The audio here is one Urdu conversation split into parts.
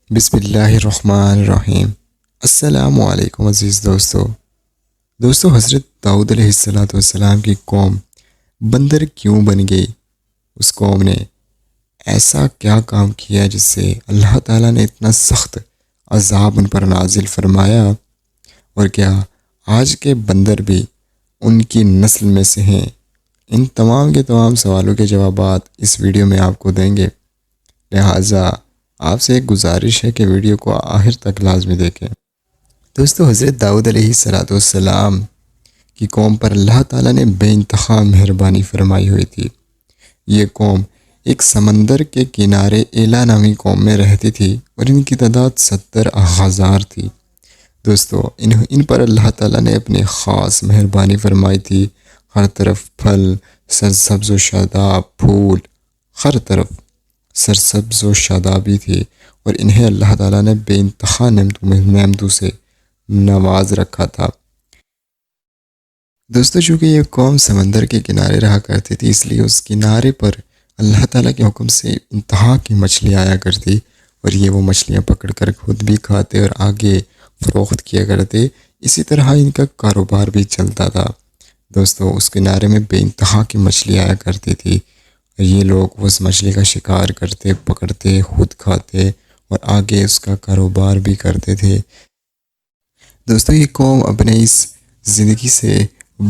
بسم اللہ الرحمن الرحیم۔ السلام علیکم عزیز دوستو حضرت داؤد علیہ السلام کی قوم بندر کیوں بن گئی؟ اس قوم نے ایسا کیا کام کیا جس سے اللہ تعالیٰ نے اتنا سخت عذاب ان پر نازل فرمایا؟ اور کیا آج کے بندر بھی ان کی نسل میں سے ہیں؟ ان تمام کے تمام سوالوں کے جوابات اس ویڈیو میں آپ کو دیں گے، لہٰذا آپ سے ایک گزارش ہے کہ ویڈیو کو آخر تک لازمی دیکھیں۔ دوستو حضرت داؤد علیہ السلام کی قوم پر اللہ تعالیٰ نے بے انتہا مہربانی فرمائی ہوئی تھی۔ یہ قوم ایک سمندر کے کنارے ایلا نامی قوم میں رہتی تھی اور ان کی تعداد 70,000 تھی۔ دوستو ان پر اللہ تعالیٰ نے اپنی خاص مہربانی فرمائی تھی۔ ہر طرف پھل، سرسبز و شاداب پھول، ہر طرف سرسبز و شادابی تھی، اور انہیں اللہ تعالیٰ نے بے انتہا نعمتوں سے نواز رکھا تھا۔ دوستو چونکہ یہ قوم سمندر کے کنارے رہا کرتی تھی، اس لیے اس کنارے پر اللہ تعالیٰ کے حکم سے انتہا کی مچھلی آیا کرتی، اور یہ وہ مچھلیاں پکڑ کر خود بھی کھاتے اور آگے فروخت کیا کرتے۔ اسی طرح ان کا کاروبار بھی چلتا تھا۔ دوستو اس کنارے میں بے انتہا کی مچھلی آیا کرتی تھی، یہ لوگ اس مچھلی کا شکار کرتے، پکڑتے، خود کھاتے اور آگے اس کا کاروبار بھی کرتے تھے۔ دوستو یہ قوم اپنے اس زندگی سے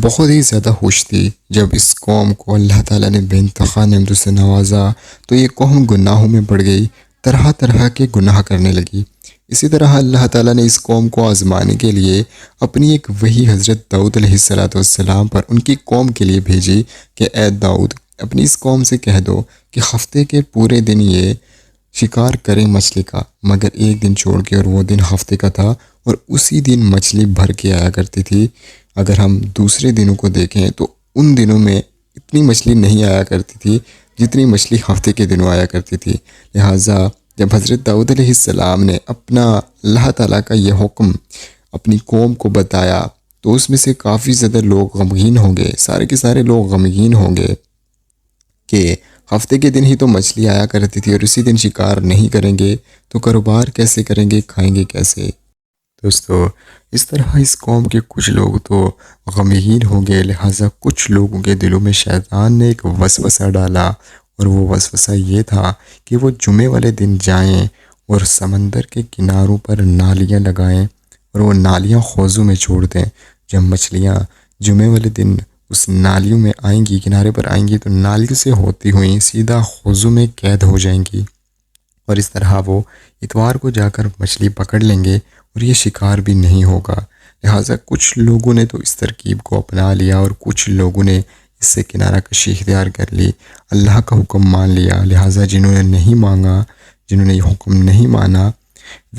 بہت ہی زیادہ خوش تھی۔ جب اس قوم کو اللہ تعالیٰ نے بے انتہا نعمتوں سے نوازا تو یہ قوم گناہوں میں پڑ گئی، طرح طرح کے گناہ کرنے لگی۔ اسی طرح اللہ تعالیٰ نے اس قوم کو آزمانے کے لیے اپنی ایک وحی حضرت داؤد علیہ السلام پر ان کی قوم کے لیے بھیجی کہ اے داؤد، اپنی اس قوم سے کہہ دو کہ ہفتے کے پورے دن یہ شکار کریں مچھلی کا، مگر ایک دن چھوڑ کے، اور وہ دن ہفتے کا تھا، اور اسی دن مچھلی بھر کے آیا کرتی تھی۔ اگر ہم دوسرے دنوں کو دیکھیں تو ان دنوں میں اتنی مچھلی نہیں آیا کرتی تھی جتنی مچھلی ہفتے کے دنوں آیا کرتی تھی۔ لہٰذا جب حضرت داؤد علیہ السلام نے اپنا اللہ تعالیٰ کا یہ حکم اپنی قوم کو بتایا تو اس میں سے کافی زیادہ لوگ غمگین ہوں گے، سارے کے سارے لوگ غمگین ہوں گے کہ ہفتے کے دن ہی تو مچھلی آیا کرتی تھی اور اسی دن شکار نہیں کریں گے تو کاروبار کیسے کریں گے، کھائیں گے کیسے؟ دوستو اس طرح اس قوم کے کچھ لوگ تو غمگین ہوں گے، لہٰذا کچھ لوگوں کے دلوں میں شیطان نے ایک وسوسہ ڈالا، اور وہ وسوسہ یہ تھا کہ وہ جمعے والے دن جائیں اور سمندر کے کناروں پر نالیاں لگائیں اور وہ نالیاں حوضوں میں چھوڑ دیں۔ جب مچھلیاں جمعے والے دن اس نالیوں میں آئیں گی، کنارے پر آئیں گی، تو نالیوں سے ہوتی ہوئیں سیدھا حوضوں میں قید ہو جائیں گی، اور اس طرح وہ اتوار کو جا کر مچھلی پکڑ لیں گے اور یہ شکار بھی نہیں ہوگا۔ لہٰذا کچھ لوگوں نے تو اس ترکیب کو اپنا لیا اور کچھ لوگوں نے اس سے کنارہ کشی اختیار کر لی، اللہ کا حکم مان لیا۔ لہٰذا جنہوں نے نہیں مانگا، جنہوں نے یہ حکم نہیں مانا،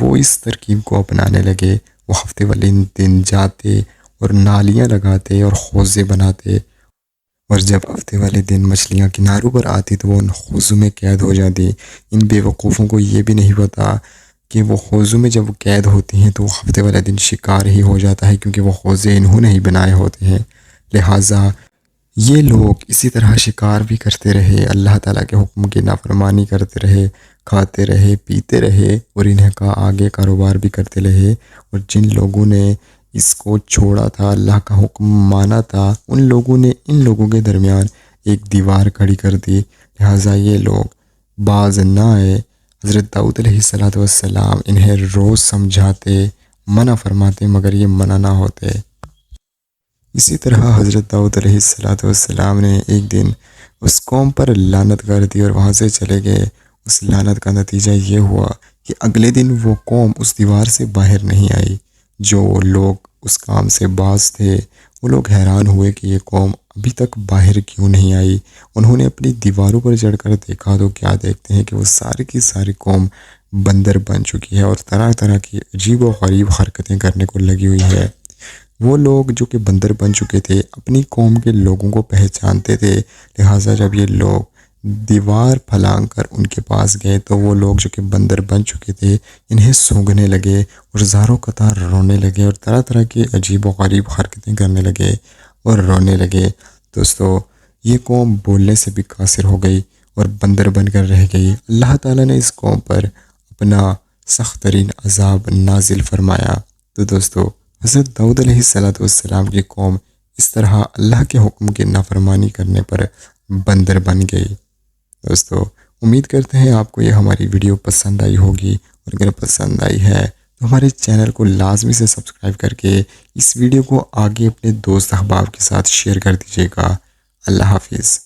وہ اس ترکیب کو اپنانے لگے۔ وہ ہفتے والے دن جاتے اور نالیاں لگاتے اور حوضے بناتے، اور جب ہفتے والے دن مچھلیاں کناروں پر آتی تو وہ ان حوضوں میں قید ہو جاتی۔ ان بے وقوفوں کو یہ بھی نہیں پتا کہ وہ حوضوں میں جب قید ہوتی ہیں تو وہ ہفتے والے دن شکار ہی ہو جاتا ہے، کیونکہ وہ حوضے انہوں نے ہی بنائے ہوتے ہیں۔ لہٰذا یہ لوگ اسی طرح شکار بھی کرتے رہے، اللہ تعالیٰ کے حکم کی نافرمانی کرتے رہے، کھاتے رہے، پیتے رہے، اور انہیں کا آگے کاروبار بھی کرتے رہے۔ اور جن لوگوں نے اس کو چھوڑا تھا، اللہ کا حکم مانا تھا، ان لوگوں نے ان لوگوں کے درمیان ایک دیوار کھڑی کر دی، لہٰذا یہ لوگ باز نہ آئے۔ حضرت داؤد علیہ السلام انہیں روز سمجھاتے، منع فرماتے، مگر یہ منع نہ ہوتے۔ اسی طرح حضرت داؤد علیہ السلام نے ایک دن اس قوم پر لعنت کر دی اور وہاں سے چلے گئے۔ اس لعنت کا نتیجہ یہ ہوا کہ اگلے دن وہ قوم اس دیوار سے باہر نہیں آئی۔ جو لوگ اس کام سے باز تھے وہ لوگ حیران ہوئے کہ یہ قوم ابھی تک باہر کیوں نہیں آئی۔ انہوں نے اپنی دیواروں پر چڑھ کر دیکھا تو کیا دیکھتے ہیں کہ وہ ساری کی ساری قوم بندر بن چکی ہے اور طرح طرح کی عجیب و غریب حرکتیں کرنے کو لگی ہوئی ہے۔ وہ لوگ جو کہ بندر بن چکے تھے اپنی قوم کے لوگوں کو پہچانتے تھے، لہٰذا جب یہ لوگ دیوار پھلانگ کر ان کے پاس گئے تو وہ لوگ جو کہ بندر بن چکے تھے انہیں سونگھنے لگے اور زاروں قطار رونے لگے اور طرح طرح کی عجیب و غریب حرکتیں کرنے لگے اور رونے لگے۔ دوستو یہ قوم بولنے سے بھی قاصر ہو گئی اور بندر بن کر رہ گئی۔ اللہ تعالیٰ نے اس قوم پر اپنا سخت ترین عذاب نازل فرمایا۔ تو دوستو، حضرت داؤد علیہ السلام کی قوم اس طرح اللہ کے حکم کی نافرمانی کرنے پر بندر بن گئی۔ دوستو، امید کرتے ہیں آپ کو یہ ہماری ویڈیو پسند آئی ہوگی، اور اگر پسند آئی ہے تو ہمارے چینل کو لازمی سے سبسکرائب کر کے اس ویڈیو کو آگے اپنے دوست احباب کے ساتھ شیئر کر دیجیے گا۔ اللہ حافظ۔